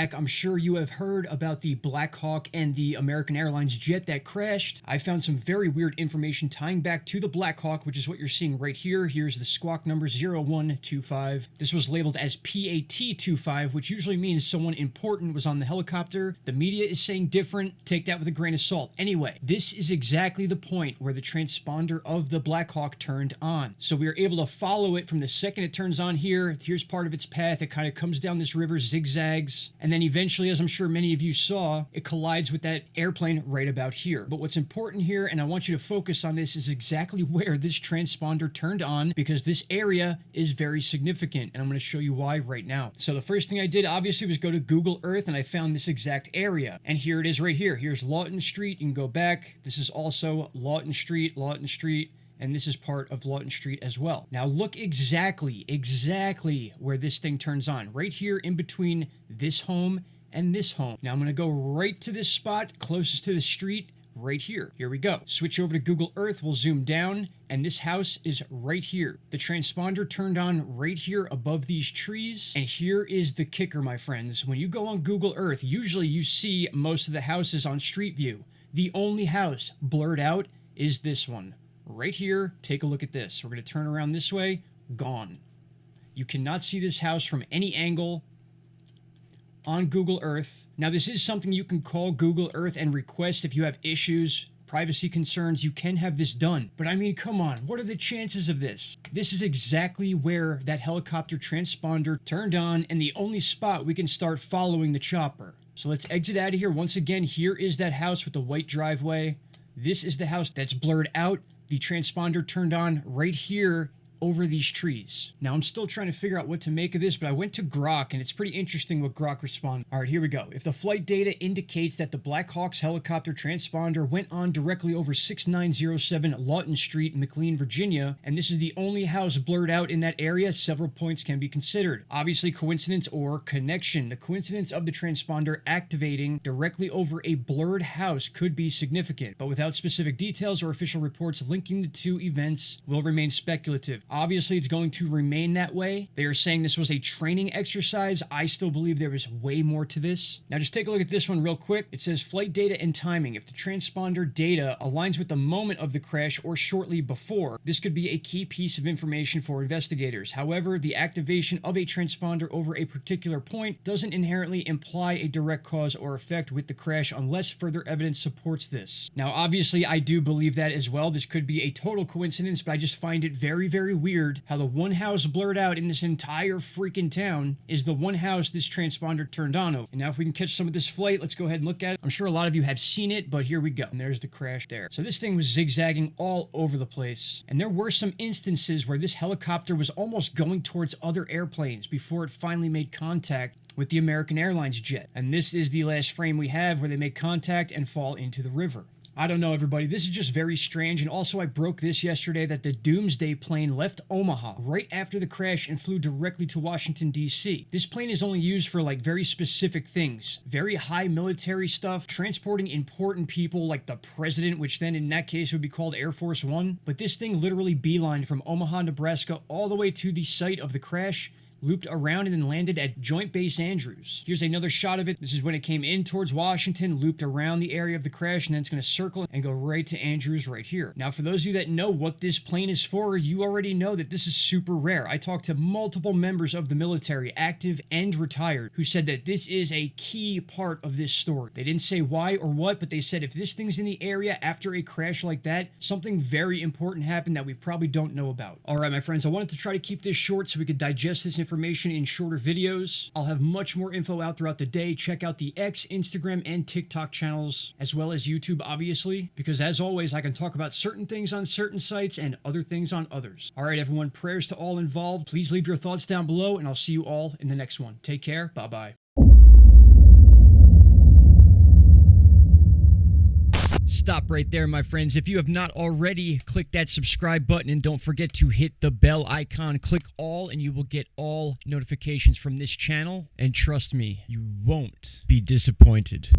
back. I'm sure you have heard about the BLACKHAWK and the American Airlines jet that crashed. I found some very weird information tying back to the BLACKHAWK, which is what you're seeing right here. Here's the squawk number 0125. This was labeled as PAT-25, which usually means someone important was on the helicopter. The media is saying different. Take that with a grain of salt. Anyway, this is exactly the point where the transponder of the BLACKHAWK turned on. So we are able to follow it from the second it turns on here. Here's part of its path. It kind of comes down this river, zigzags, and then eventually, as I'm sure many of you saw, it collides with that airplane right about here. But what's important here, and I want you to focus on this, is exactly where this transponder turned on, because this area is very significant, and I'm going to show you why right now. So the first thing I did, obviously, was go to Google Earth, and I found this exact area. And here it is right here. Here's Lawton Street. You can go back. This is also Lawton Street, and this is part of Lawton Street as well. Now look exactly where this thing turns on. Right here in between this home and this home. Now I'm going to go right to this spot closest to the street right here. Here we go. Switch over to Google Earth. We'll zoom down, and this house is right here. The transponder turned on right here above these trees, and here is the kicker, my friends. When you go on Google Earth, usually you see most of the houses on Street View. The only house blurred out is this one. Right here, take a look at this. We're going to turn around this way. Gone. You cannot see this house from any angle on Google Earth. Now, this is something you can call Google Earth and request if you have issues, privacy concerns. You can have this done. But I mean, come on. What are the chances of this? This is exactly where that helicopter transponder turned on, and the only spot we can start following the chopper. So let's exit out of here. Once again, here is that house with the white driveway. This is the house that's blurred out. The transponder turned on right here over these trees. Now, I'm still trying to figure out what to make of this, but I went to Grok, and it's pretty interesting what Grok responded. All right, here we go. If the flight data indicates that the BLACKHAWK's helicopter transponder went on directly over 6907 Lawton Street, McLean, Virginia, and this is the only house blurred out in that area, several points can be considered. Obviously, coincidence or connection. The coincidence of the transponder activating directly over a blurred house could be significant, but without specific details or official reports linking the two events will remain speculative. Obviously, it's going to remain that way. They are saying this was a training exercise. I still believe there is way more to this. Now, just take a look at this one real quick. It says flight data and timing. If the transponder data aligns with the moment of the crash or shortly before, this could be a key piece of information for investigators. However, the activation of a transponder over a particular point doesn't inherently imply a direct cause or effect with the crash unless further evidence supports this. Now, obviously, I do believe that as well. This could be a total coincidence, but I just find it very, very weird how the one house blurred out in this entire freaking town is the one house this transponder turned on over. And now if we can catch some of this flight, let's go ahead and look at it. I'm sure a lot of you have seen it, but here we go. And there's the crash there. So this thing was zigzagging all over the place. And there were some instances where this helicopter was almost going towards other airplanes before it finally made contact with the American Airlines jet. And this is the last frame we have where they make contact and fall into the river. I don't know, everybody. This is just very strange. And also, I broke this yesterday that the Doomsday plane left Omaha right after the crash and flew directly to Washington, D.C. This plane is only used for like very specific things, very high military stuff, transporting important people like the president, which then in that case would be called Air Force One. But this thing literally beelined from Omaha, Nebraska, all the way to the site of the crash, looped around and then landed at Joint Base Andrews. Here's another shot of it. This is when it came in towards Washington, looped around the area of the crash, and then it's going to circle and go right to Andrews right here. Now, for those of you that know what this plane is for, you already know that this is super rare. I talked to multiple members of the military, active and retired, who said that this is a key part of this story. They didn't say why or what, but they said if this thing's in the area after a crash like that, something very important happened that we probably don't know about. All right, my friends, I wanted to try to keep this short so we could digest this information in shorter videos. I'll have much more info out throughout the day. Check out the X, Instagram, and TikTok channels, as well as YouTube, obviously, because as always, I can talk about certain things on certain sites and other things on others. All right, everyone, prayers to all involved. Please leave your thoughts down below, and I'll see you all in the next one. Take care. Bye-bye. Stop right there, my friends. If you have not already, click that subscribe button and don't forget to hit the bell icon. Click all and you will get all notifications from this channel. And trust me, you won't be disappointed.